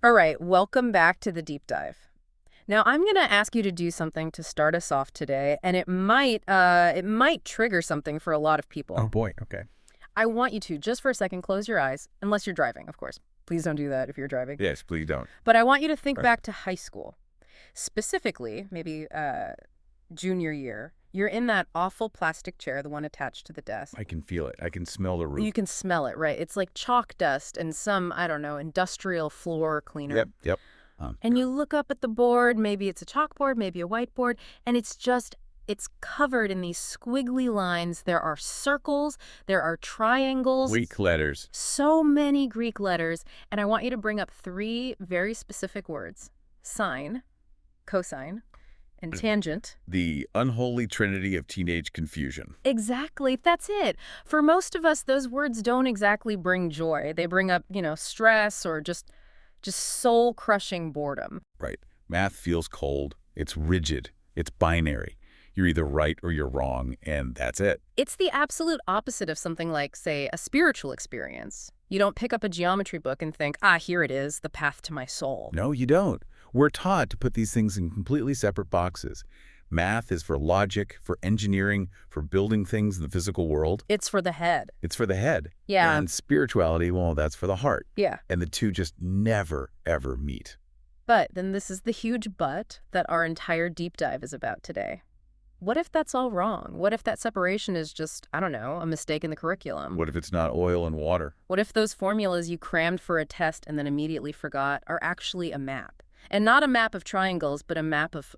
All right, welcome back to the deep dive. Now, I'm going to ask you to do something to start us off today, and it might trigger something for a lot of Oh people. boy, okay. I want you to, just for a second, close your eyes, unless you're driving, of course. Please don't do that if you're driving. Yes, please don't. But I want you to think Right. back to high school. Specifically, maybe junior year. You're in that awful plastic chair, the one attached to the desk. I can feel it. I can smell the root. You can smell it, right? It's like chalk dust and some, I don't know, industrial floor cleaner. Yep. And you look up at the board, maybe it's a chalkboard, maybe a whiteboard, and it's covered in these squiggly lines. There are circles, there are triangles. Weak letters. So many Greek letters. And I want you to bring up three very specific words: sine, cosine, and tangent. The unholy trinity of teenage confusion. Exactly, that's it. For most of us, those words don't exactly bring joy. They bring up, stress or just soul-crushing boredom. Right. Math feels cold. It's rigid. It's binary. You're either right or you're wrong, and that's it. It's the absolute opposite of something like, say, a spiritual experience. You don't pick up a geometry book and think, here it is, the path to my soul. No, you don't. We're taught to put these things in completely separate boxes. Math is for logic, for engineering, for building things in the physical world. It's for the head. It's for the head. Yeah. And spirituality, well, that's for the heart. Yeah. And the two just never, ever meet. But then this is the huge but that our entire deep dive is about today. What if that's all wrong? What if that separation is just, I don't know, a mistake in the curriculum? What if it's not oil and water? What if those formulas you crammed for a test and then immediately forgot are actually a map? And not a map of triangles, but a map of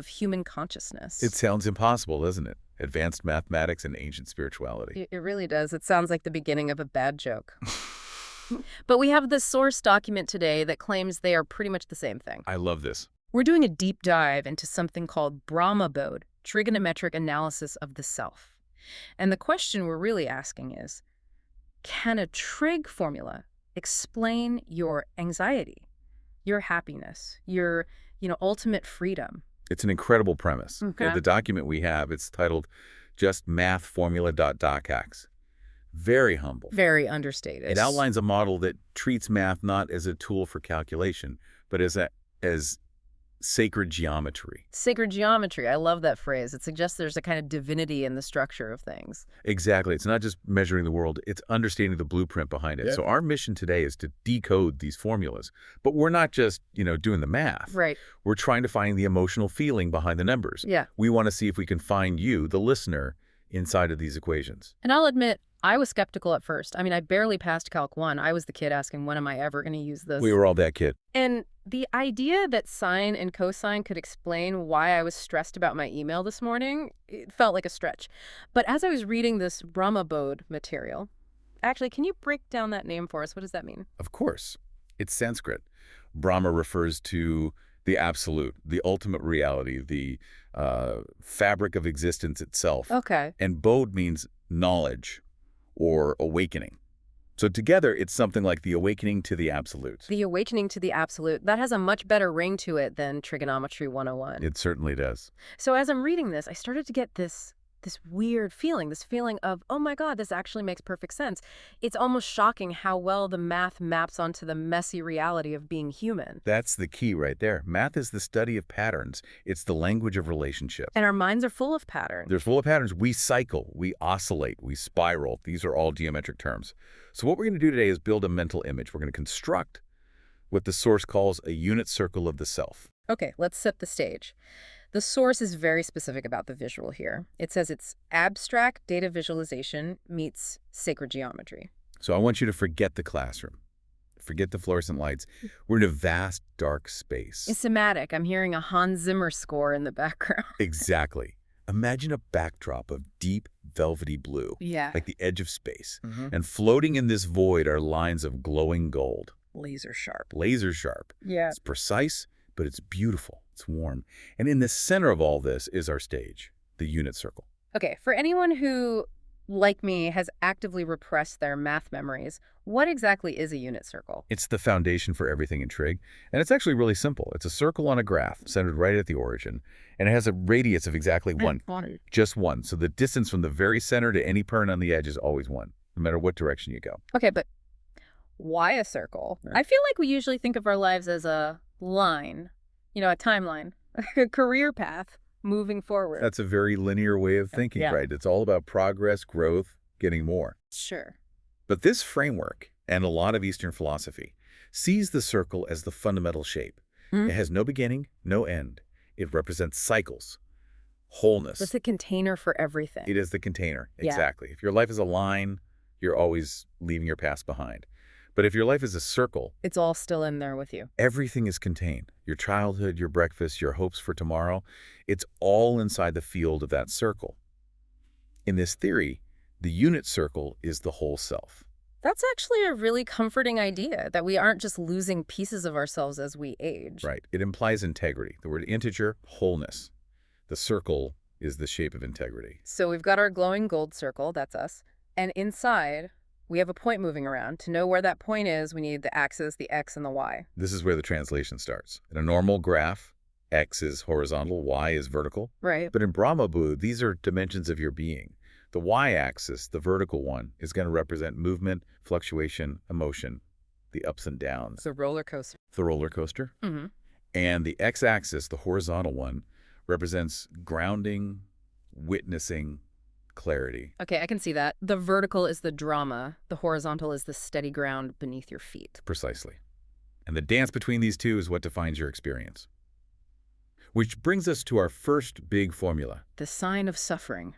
human consciousness. It sounds impossible, doesn't it? Advanced mathematics and ancient spirituality. It really does. It sounds like the beginning of a bad joke. But we have this source document today that claims they are pretty much the same thing. I love this. We're doing a deep dive into something called Brahma-Bode, trigonometric analysis of the self. And the question we're really asking is, can a trig formula explain your anxiety, your happiness, your, ultimate freedom? It's an incredible premise. Okay. The document we have, it's titled just mathformula.docx. Very humble. Very understated. It outlines a model that treats math not as a tool for calculation, but as sacred geometry. Sacred geometry. I love that phrase. It suggests there's a kind of divinity in the structure of things. Exactly. It's not just measuring the world, it's understanding the blueprint behind it. Yep. So our mission today is to decode these formulas. But we're not just, doing the math. Right. We're trying to find the emotional feeling behind the numbers. Yeah. We want to see if we can find you, the listener, inside of these equations. And I'll admit, I was skeptical at first. I mean, I barely passed Calc 1. I was the kid asking, when am I ever going to use this? We were all that kid. And the idea that sine and cosine could explain why I was stressed about my email this morning, it felt like a stretch. But as I was reading this Brahma-Bode material, actually, can you break down that name for us? What does that mean? Of course. It's Sanskrit. Brahma refers to the absolute, the ultimate reality, the fabric of existence itself. Okay. And Bode means knowledge or awakening. So together, it's something like the awakening to the absolute. The awakening to the absolute. That has a much better ring to it than Trigonometry 101. It certainly does. So as I'm reading this, I started to get this weird feeling, this feeling of, oh my God, this actually makes perfect sense. It's almost shocking how well the math maps onto the messy reality of being human. That's the key right there. Math is the study of patterns. It's the language of relationships. And our minds are full of patterns. They're full of patterns. We cycle, we oscillate, we spiral. These are all geometric terms. So what we're going to do today is build a mental image. We're going to construct what the source calls a unit circle of the self. Okay, let's set the stage. The source is very specific about the visual here. It says it's abstract data visualization meets sacred geometry. So I want you to forget the classroom. Forget the fluorescent lights. We're in a vast, dark space. It's somatic. I'm hearing a Hans Zimmer score in the background. Exactly. Imagine a backdrop of deep, velvety blue, Yeah. like the edge of space. And floating in this void are lines of glowing gold. Laser sharp. Laser sharp. Yeah. It's precise, but it's beautiful. It's warm. And in the center of all this is our stage, the unit circle. Okay, for anyone who, like me, has actively repressed their math memories, what exactly is a unit circle? It's the foundation for everything in trig, and it's actually really simple. It's a circle on a graph centered right at the origin, and it has a radius of exactly one. Just one. So the distance from the very center to any point on the edge is always one, no matter what direction you go. Okay, but Why a circle? Right. I feel like we usually think of our lives as a line, a timeline, a career path moving forward. That's a very linear way of thinking, Yeah. right? It's all about progress, growth, getting more. Sure. But this framework, and a lot of Eastern philosophy, sees the circle as the fundamental shape. Hmm? It has no beginning, no end. It represents cycles, It's wholeness. a container for everything. It is the container. Yeah. Exactly. If your life is a line, you're always leaving your past behind. But if your life is a circle, It's all still in there with you. everything is contained. Your childhood, your breakfast, your hopes for tomorrow, it's all inside the field of that circle. In this theory, the unit circle is the whole self. That's actually a really comforting idea, that we aren't just losing pieces of ourselves as we age. Right. It implies integrity. The word integer, wholeness. The circle is the shape of integrity. So we've got our glowing gold circle, that's us. And inside, we have a point moving around. To know where that point is, we need the axis, the x, and the y. This is where the translation starts. In a normal graph, x is horizontal, y is vertical. Right. But in Brahma-Bhu, these are dimensions of your being. The y-axis, the vertical one, is going to represent movement, fluctuation, emotion, the ups and downs, It's a roller coaster. the roller coaster. Mm-hmm. And the x-axis, the horizontal one, represents grounding, witnessing, clarity. Okay, I can see that. The vertical is the drama. The horizontal is the steady ground beneath your feet. Precisely. And the dance between these two is what defines your experience. Which brings us to our first big formula. The sign of suffering.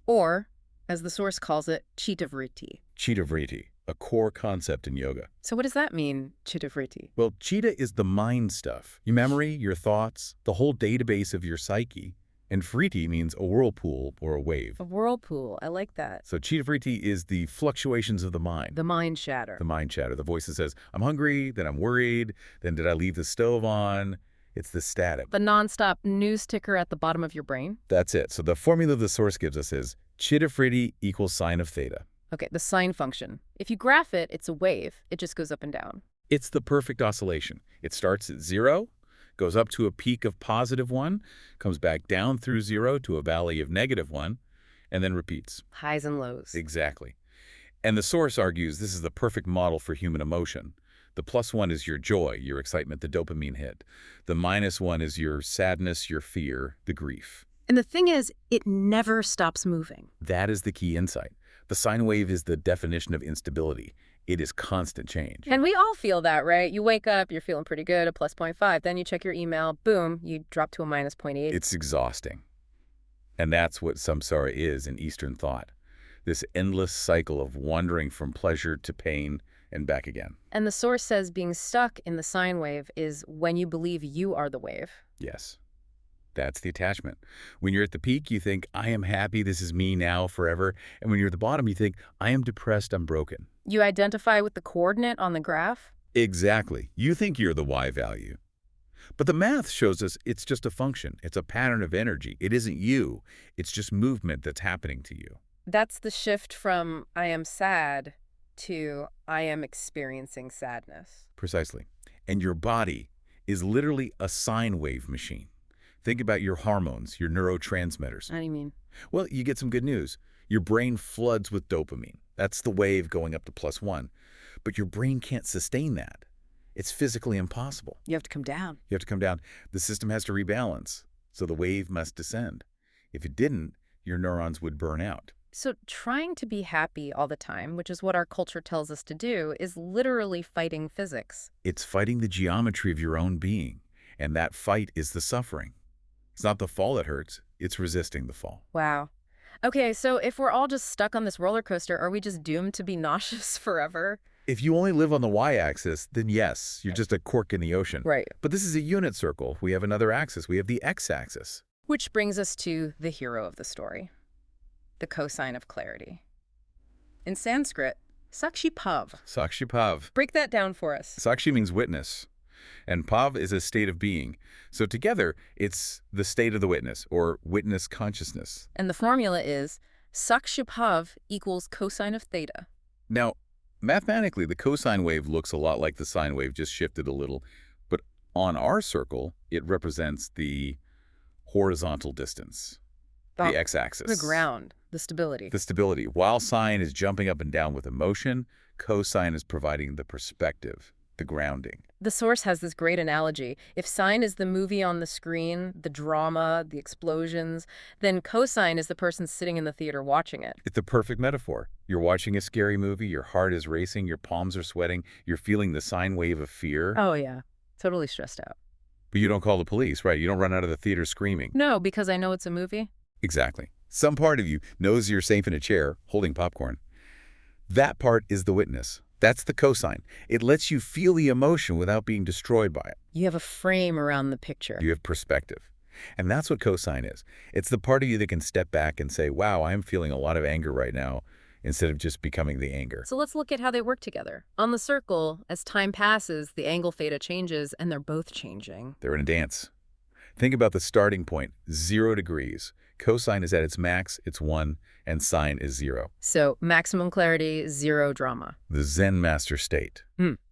Or, as the source calls it, chitta-vritti. Chitta-vritti, a core concept in yoga. So what does that mean, chitta-vritti? Well, chitta is the mind stuff. Your memory, your thoughts, the whole database of your psyche. And vritti means a whirlpool or a wave. A whirlpool. I like that. So chitta-vritti is the fluctuations of the mind. The mind shatter. The mind chatter. The voice that says, I'm hungry, then I'm worried, then did I leave the stove on? It's the static. The nonstop news ticker at the bottom of your brain? That's it. So the formula the source gives us is chitta-vritti equals sine of theta. Okay, the sine function. If you graph it, it's a wave. It just goes up and down. It's the perfect oscillation. It starts at 0, goes up to a peak of +1, comes back down through 0 to a valley of -1, and then repeats. Highs and lows. Exactly. And the source argues this is the perfect model for human emotion. The +1 is your joy, your excitement, the dopamine hit. The -1 is your sadness, your fear, the grief. And the thing is, it never stops moving. That is the key insight. The sine wave is the definition of instability. It is constant change. And we all feel that, right? You wake up, you're feeling pretty good, a plus 0.5. Then you check your email, boom, you drop to a minus 0.8. It's exhausting. And that's what samsara is in Eastern thought. This endless cycle of wandering from pleasure to pain and back again. And the source says being stuck in the sine wave is when you believe you are the wave. Yes. That's the attachment. When you're at the peak, you think, I am happy, this is me now, forever. And when you're at the bottom, you think, I am depressed, I'm broken. You identify with the coordinate on the graph? Exactly. You think you're the Y value. But the math shows us it's just a function. It's a pattern of energy. It isn't you. It's just movement that's happening to you. That's the shift from I am sad to I am experiencing sadness. Precisely. And your body is literally a sine wave machine. Think about your hormones, your neurotransmitters. How do you mean? Well, you get some good news. Your brain floods with dopamine. That's the wave going up to +1. But your brain can't sustain that. It's physically impossible. You have to come down. You have to come down. The system has to rebalance, so the wave must descend. If it didn't, your neurons would burn out. So trying to be happy all the time, which is what our culture tells us to do, is literally fighting physics. It's fighting the geometry of your own being, and that fight is the suffering. It's not the fall that hurts, it's resisting the fall. Wow. Okay, so if we're all just stuck on this roller coaster, are we just doomed to be nauseous forever? If you only live on the y-axis, then yes, you're just a cork in the ocean. Right. But this is a unit circle. We have another axis. We have the x-axis. Which brings us to the hero of the story, the cosine of clarity. In Sanskrit, Sakshi Pav. Sakshi Pav. Break that down for us. Sakshi means witness, and Pav is a state of being. So together, it's the state of the witness, or witness consciousness. And the formula is Sakshi Pav equals cosine of theta. Now, mathematically, the cosine wave looks a lot like the sine wave, just shifted a little. But on our circle, it represents the horizontal distance, the x-axis. The ground, the stability. The stability. While sine is jumping up and down with emotion, Cosine is providing the perspective, the grounding. The source has this great analogy. If sine is the movie on the screen, the drama, the explosions, then cosine is the person sitting in the theater watching it. It's a perfect metaphor. You're watching a scary movie, your heart is racing, your palms are sweating, you're feeling the sine wave of fear. Oh, yeah. Totally stressed out. But you don't call the police, right? You don't run out of the theater screaming. No, because I know it's a movie. Exactly. Some part of you knows you're safe in a chair, holding popcorn. That part is the witness. That's the cosine. It lets you feel the emotion without being destroyed by it. You have a frame around the picture. You have perspective. And that's what cosine is. It's the part of you that can step back and say, wow, I'm feeling a lot of anger right now, instead of just becoming the anger. So let's look at how they work together. On the circle, as time passes, the angle theta changes, and they're both changing. They're in a dance. Think about the starting point, 0 degrees. Cosine is at its max, it's 1, and sine is 0. So maximum clarity, zero drama. The Zen master state.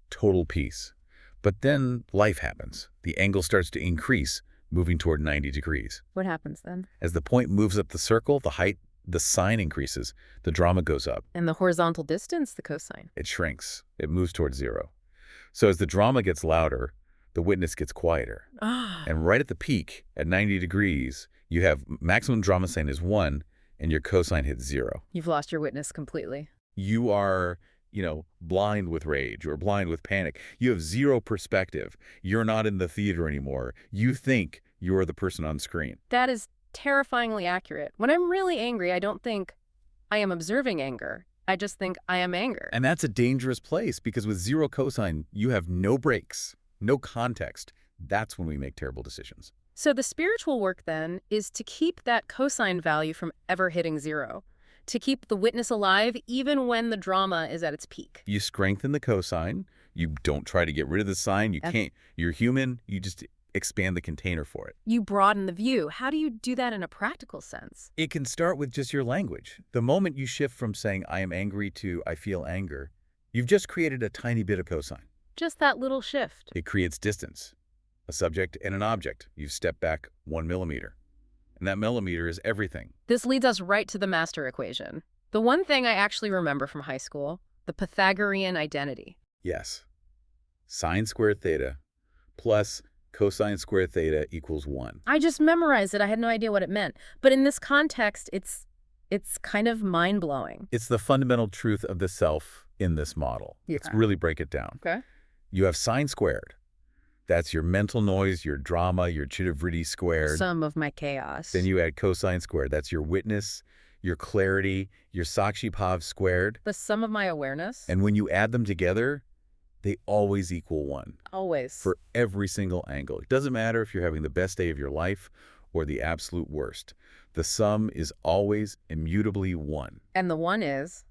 Total peace. But then life happens. The angle starts to increase, moving toward 90 degrees. What happens then? As the point moves up the circle, the sine increases, the drama goes up. And the horizontal distance, the cosine. It shrinks. It moves towards 0. So as the drama gets louder, the witness gets quieter. And right at the peak, at 90 degrees, you have maximum drama sine is 1, and your cosine hits 0. You've lost your witness completely. You are, blind with rage or blind with panic. You have 0 perspective. You're not in the theater anymore. You think you're the person on screen. That is terrifyingly accurate. When I'm really angry, I don't think I am observing anger. I just think I am anger. And that's a dangerous place because with 0 cosine, you have no breaks, no context. That's when we make terrible decisions. So the spiritual work, then, is to keep that cosine value from ever hitting 0, to keep the witness alive even when the drama is at its peak. You strengthen the cosine. You don't try to get rid of the sine. You can't. You're human. You just expand the container for it. You broaden the view. How do you do that in a practical sense? It can start with just your language. The moment you shift from saying, I am angry to I feel anger, you've just created a tiny bit of cosine. Just that little shift. It creates distance. A subject and an object. You've stepped back 1 millimeter. And that millimeter is everything. This leads us right to the master equation. The one thing I actually remember from high school, the Pythagorean identity. Yes. Sine squared theta plus cosine squared theta equals 1. I just memorized it. I had no idea what it meant. But in this context, it's kind of mind-blowing. It's the fundamental truth of the self in this model. Yeah. Let's really break it down. Okay. You have sine squared. That's your mental noise, your drama, your chitivritti squared. Some of my chaos. Then you add cosine squared. That's your witness, your clarity, your Sakshi-Bhav squared. The sum of my awareness. And when you add them together, they always equal 1. Always. For every single angle. It doesn't matter if you're having the best day of your life or the absolute worst. The sum is always immutably 1. And the 1 is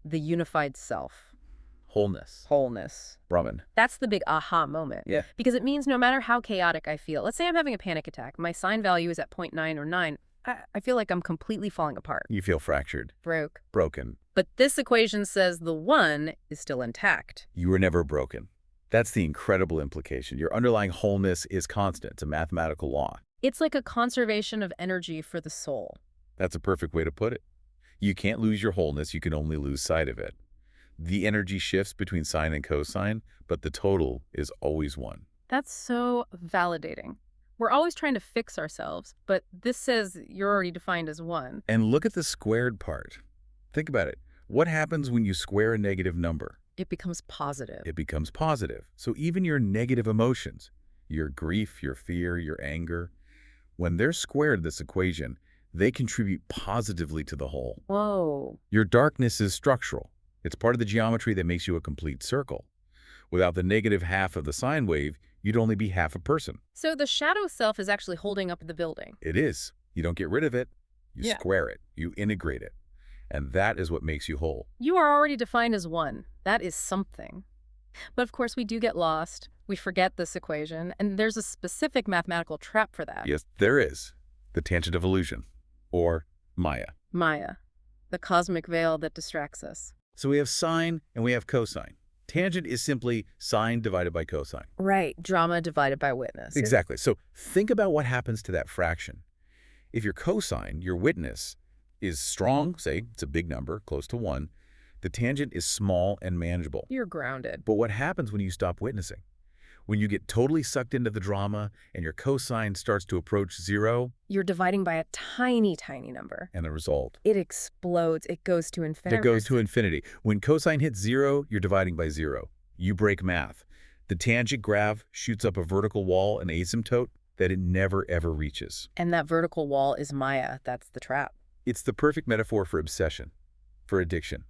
the unified self. Wholeness. Brahman. That's the big aha moment. Yeah. Because it means no matter how chaotic I feel, let's say I'm having a panic attack, my sine value is at 0.9 or 9, I feel like I'm completely falling apart. You feel fractured. Broken. But this equation says the 1 is still intact. You were never broken. That's the incredible implication. Your underlying wholeness is constant. It's a mathematical law. It's like a conservation of energy for the soul. That's a perfect way to put it. You can't lose your wholeness. You can only lose sight of it. The energy shifts between sine and cosine, but the total is always 1. That's so validating. We're always trying to fix ourselves, but this says you're already defined as 1. And look at the squared part. Think about it. What happens when you square a negative number? It becomes positive. It becomes positive. So even your negative emotions, your grief, your fear, your anger, when they're squared this equation, they contribute positively to the whole. Whoa. Your darkness is structural. It's part of the geometry that makes you a complete circle. Without the negative half of the sine wave, you'd only be half a person. So the shadow self is actually holding up the building. It is. You don't get rid of it. You Yeah. square it. You integrate it. And that is what makes you whole. You are already defined as 1. That is something. But of course, we do get lost. We forget this equation, and there's a specific mathematical trap for that. Yes, there is. The tangent of illusion, or Maya. Maya, the cosmic veil that distracts us. So we have sine and we have cosine. Tangent is simply sine divided by cosine. Right. Drama divided by witness. Exactly. So think about what happens to that fraction. If your cosine, your witness, is strong, say it's a big number, close to 1, The tangent is small and manageable. You're grounded. But what happens when you stop witnessing? When you get totally sucked into the drama and your cosine starts to approach zero, You're dividing by a tiny, tiny number. and the result? It explodes. It goes to infinity. It goes to infinity. When cosine hits zero, you're dividing by zero. You break math. The tangent graph shoots up a vertical wall, an asymptote, that it never ever reaches. And that vertical wall is Maya. That's the trap. It's the perfect metaphor for obsession, for addiction.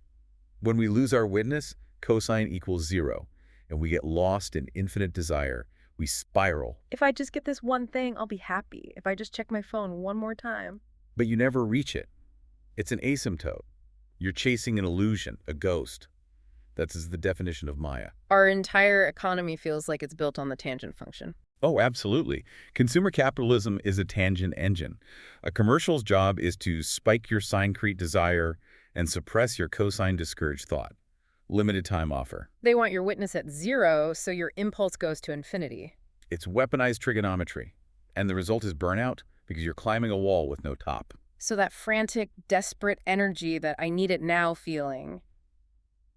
When we lose our witness, cosine equals zero, and we get lost in infinite desire. We spiral, If I just get this one thing, I'll be happy. If I just check my phone one more time. but you never reach it. It's an asymptote. You're chasing an illusion, a ghost. That's the definition of Maya. Our entire economy feels like it's built on the tangent function. Oh, absolutely. Consumer capitalism is a tangent engine. A commercial's job is to spike your sine-crete desire and suppress your cosine discouraged thought. Limited time offer. They want your witness at zero, so your impulse goes to infinity. It's weaponized trigonometry. And the result is burnout because you're climbing a wall with no top. So that frantic, desperate energy that I need it now feeling,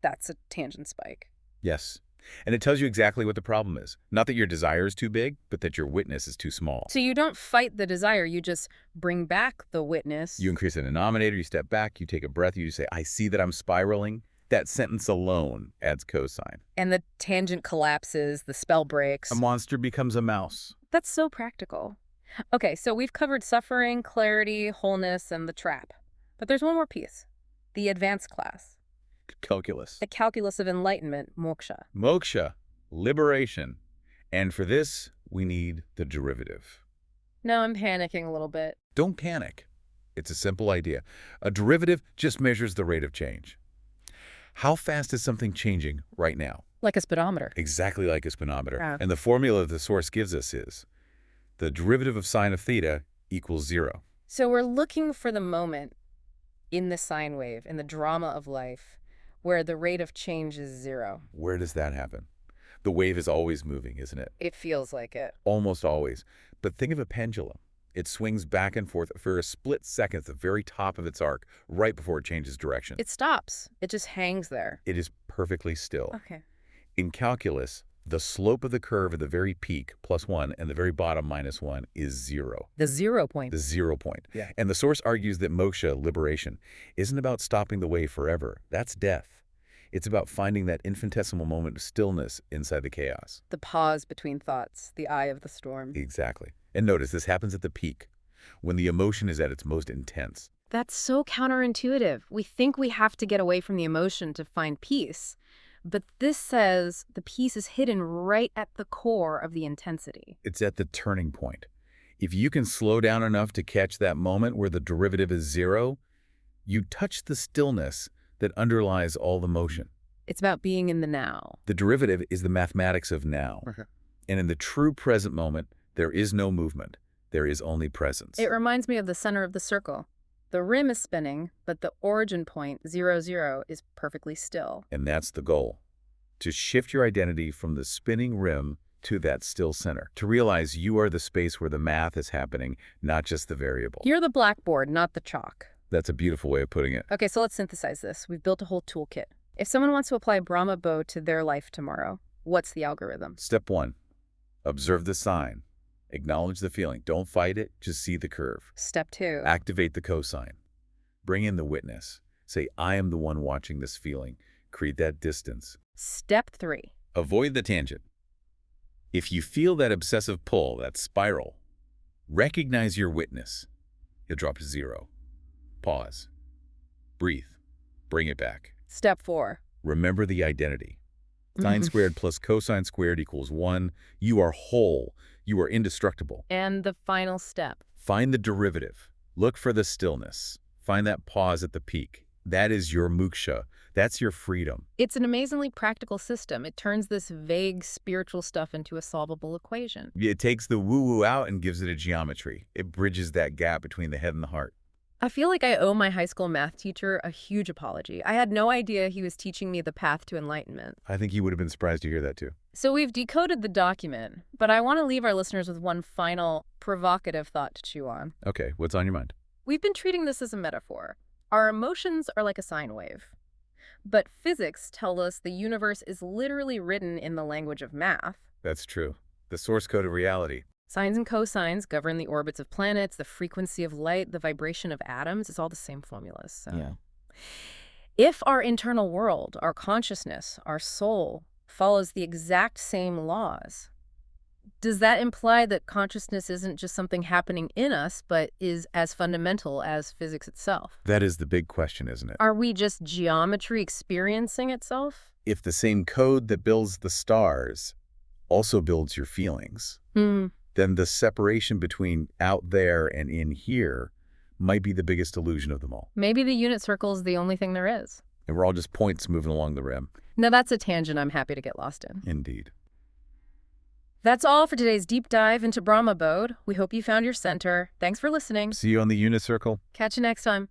that's a tangent spike. Yes. And it tells you exactly what the problem is. Not that your desire is too big, but that your witness is too small. So you don't fight the desire, you just bring back the witness. You increase the denominator, you step back, you take a breath, you say, I see that I'm spiraling. That sentence alone adds cosine. And the tangent collapses, the spell breaks. A monster becomes a mouse. That's so practical. Okay, so we've covered suffering, clarity, wholeness, and the trap. But there's one more piece. The advanced class. Calculus. The calculus of enlightenment, moksha. Moksha. Liberation. And for this, we need the derivative. Now I'm panicking a little bit. Don't panic. It's a simple idea. A derivative just measures the rate of change. How fast is something changing right now? Like a speedometer. Exactly like a speedometer. Yeah. And the formula the source gives us is the derivative of sine of theta equals zero. So we're looking for the moment in the sine wave, in the drama of life, where the rate of change is zero. Where does that happen? The wave is always moving, isn't it? It feels like it. Almost always. But think of a pendulum. It swings back and forth for a split second at the very top of its arc, right before it changes direction. It stops. It just hangs there. It is perfectly still. Okay. In calculus, the slope of the curve at the very peak, +1, and the very bottom, -1, is zero. The 0 point. The 0 point. Yeah. And the source argues that moksha, liberation, isn't about stopping the wave forever. That's death. It's about finding that infinitesimal moment of stillness inside the chaos. The pause between thoughts, the eye of the storm. Exactly. And notice this happens at the peak, when the emotion is at its most intense. That's so counterintuitive. We think we have to get away from the emotion to find peace. But this says the peace is hidden right at the core of the intensity. It's at the turning point. If you can slow down enough to catch that moment where the derivative is zero, you touch the stillness that underlies all the motion. It's about being in the now. The derivative is the mathematics of now. Okay. And in the true present moment, there is no movement. There is only presence. It reminds me of the center of the circle. The rim is spinning, but the origin point, 0, 0, is perfectly still. And that's the goal. To shift your identity from the spinning rim to that still center. To realize you are the space where the math is happening, not just the variable. You're the blackboard, not the chalk. That's a beautiful way of putting it. Okay, so let's synthesize this. We've built a whole toolkit. If someone wants to apply Brahma Bow to their life tomorrow, what's the algorithm? Step 1, observe the sign. Acknowledge the feeling. Don't fight it, just see the curve. Step 2. Activate the cosine. Bring in the witness. Say, I am the one watching this feeling. Create that distance. Step 3. Avoid the tangent. If you feel that obsessive pull, that spiral, recognize your witness. You'll drop to 0. Pause. Breathe. Bring it back. Step 4. Remember the identity. Sine squared plus cosine squared equals 1. You are whole. You are indestructible. And the final step. Find the derivative. Look for the stillness. Find that pause at the peak. That is your moksha. That's your freedom. It's an amazingly practical system. It turns this vague spiritual stuff into a solvable equation. It takes the woo-woo out and gives it a geometry. It bridges that gap between the head and the heart. I feel like I owe my high school math teacher a huge apology. I had no idea he was teaching me the path to enlightenment. I think you would have been surprised to hear that too. So we've decoded the document, but I want to leave our listeners with one final provocative thought to chew on. Okay, what's on your mind? We've been treating this as a metaphor. Our emotions are like a sine wave. But physics tell us the universe is literally written in the language of math. That's true. The source code of reality. Sines and cosines govern the orbits of planets, the frequency of light, the vibration of atoms. It's all the same formulas. So. Yeah. If our internal world, our consciousness, our soul, follows the exact same laws, does that imply that consciousness isn't just something happening in us, but is as fundamental as physics itself? That is the big question, isn't it? Are we just geometry experiencing itself? If the same code that builds the stars also builds your feelings, then the separation between out there and in here might be the biggest illusion of them all. Maybe the unit circle is the only thing there is. And we're all just points moving along the rim. Now that's a tangent I'm happy to get lost in. Indeed. That's all for today's deep dive into Brahma Bodh. We hope you found your center. Thanks for listening. See you on the unit circle. Catch you next time.